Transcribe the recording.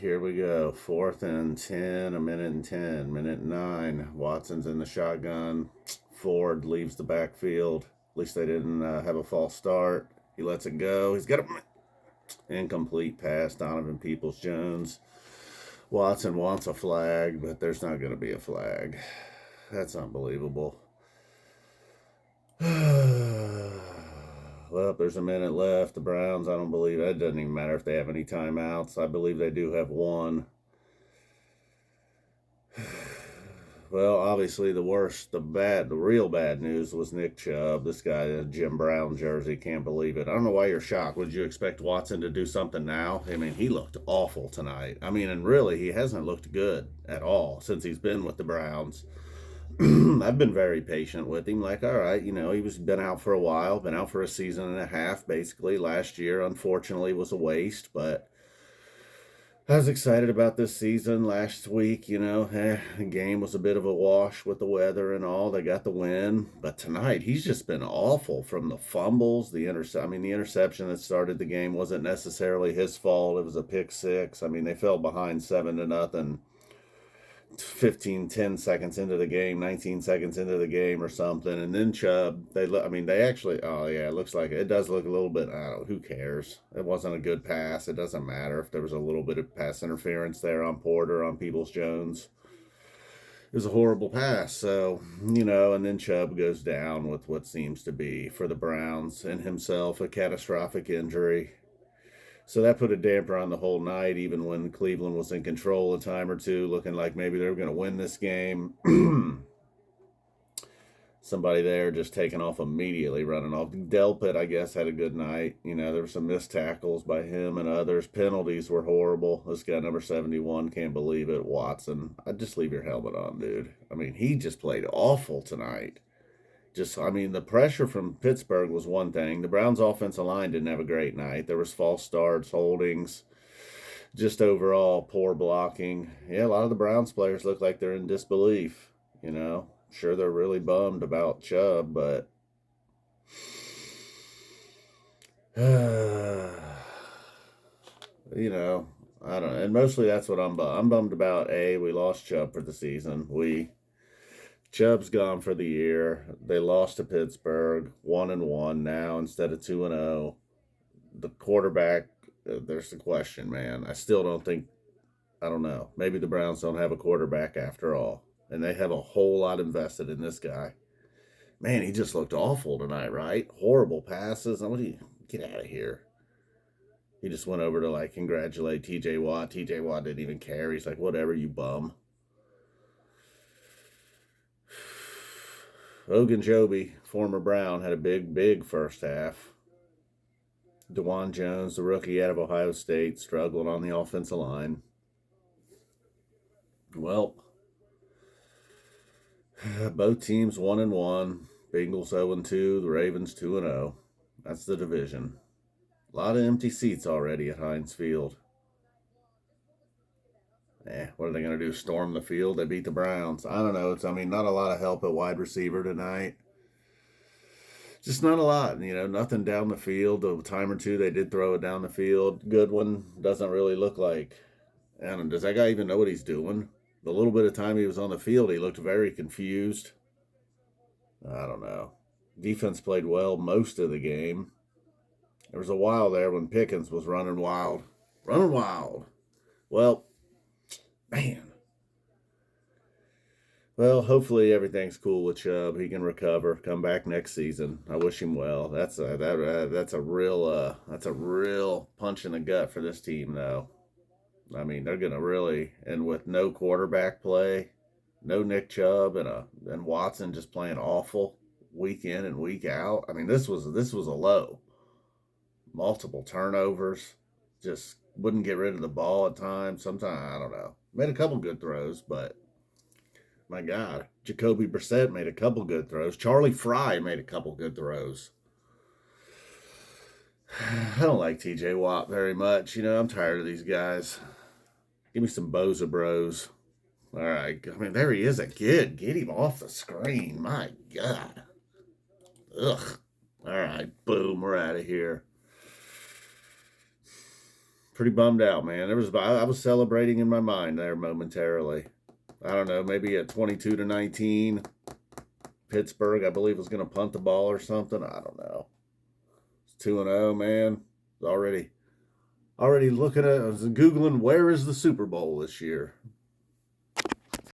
here we go. 4th and 10, a minute and 10, minute and 9. Watson's in the shotgun. Ford leaves the backfield. At least they didn't have a false start. He lets it go. He's got an incomplete pass. Donovan Peoples-Jones. Watson wants a flag, but there's not going to be a flag. That's unbelievable. Well, there's a minute left. The Browns, I don't believe it. It doesn't even matter if they have any timeouts. I believe they do have one. Well, obviously the real bad news was Nick Chubb. This guy, a Jim Brown jersey, can't believe it. I don't know why you're shocked. Would you expect Watson to do something now? I mean, he looked awful tonight. I mean, and really, he hasn't looked good at all since he's been with the Browns. I've been very patient with him. Like, all right, he been out for a while, been out for a season and a half, basically. Last year, unfortunately, was a waste, but I was excited about this season. Last week, the game was a bit of a wash with the weather and all. They got the win, but tonight he's just been awful. From the fumbles, the interception that started the game wasn't necessarily his fault. It was a pick six. I mean, they fell behind 7-0. 10 seconds into the game, 19 seconds into the game or something. And then Chubb, they actually, oh yeah, it does look a little bit, I don't know, who cares? It wasn't a good pass. It doesn't matter if there was a little bit of pass interference there on Porter, on Peoples-Jones. It was a horrible pass. So, and then Chubb goes down with what seems to be, for the Browns and himself, a catastrophic injury. So that put a damper on the whole night, even when Cleveland was in control a time or two, looking like maybe they were going to win this game. Somebody there just taking off immediately, running off. Delpit, I guess, had a good night. There were some missed tackles by him and others. Penalties were horrible. This guy, number 71, can't believe it. Watson, I'd just leave your helmet on, dude. I mean, he just played awful tonight. The pressure from Pittsburgh was one thing. The Browns' offensive line didn't have a great night. There was false starts, holdings, just overall poor blocking. Yeah, a lot of the Browns players look like they're in disbelief. Sure, they're really bummed about Chubb, but I don't know. And mostly that's what I'm bummed about. We lost Chubb for the season. Chubb's gone for the year. They lost to Pittsburgh, 1-1 now instead of 2-0. The quarterback, there's the question, man. I still don't think, I don't know. Maybe the Browns don't have a quarterback after all. And they have a whole lot invested in this guy. Man, he just looked awful tonight, right? Horrible passes. Get out of here. He just went over to congratulate TJ Watt. TJ Watt didn't even care. He's like, whatever, you bum. Ogunjobi, former Brown, had a big first half. DeJuan Jones, the rookie out of Ohio State, struggling on the offensive line. Well, both teams 1-1. Bengals 0-2. The Ravens 2-0. That's the division. A lot of empty seats already at Heinz Field. What are they going to do? Storm the field? They beat the Browns. I don't know. Not a lot of help at wide receiver tonight. Just not a lot. Nothing down the field. A time or two they did throw it down the field. Goodwin doesn't really look like. And does that guy even know what he's doing? The little bit of time he was on the field, he looked very confused. I don't know. Defense played well most of the game. There was a while there when Pickens was running wild. Running wild. Well, man. Well, hopefully everything's cool with Chubb. He can recover, come back next season. I wish him well. That's a real punch in the gut for this team, though. They're gonna really, and with no quarterback play, no Nick Chubb, and Watson just playing awful week in and week out. This was a low. Multiple turnovers, just wouldn't get rid of the ball at times. Sometimes, I don't know. Made a couple good throws, but my God, Jacoby Brissett made a couple good throws. Charlie Fry made a couple good throws. I don't like TJ Watt very much. I'm tired of these guys. Give me some Boza Bros. All right. There he is again. Get him off the screen. My God. Ugh. All right. Boom. We're out of here. Pretty bummed out, man. I was celebrating in my mind there momentarily. I don't know, maybe at 22-19, Pittsburgh, I believe, was going to punt the ball or something. I don't know. It's 2-0, man. Already looking at, I was Googling, where is the Super Bowl this year?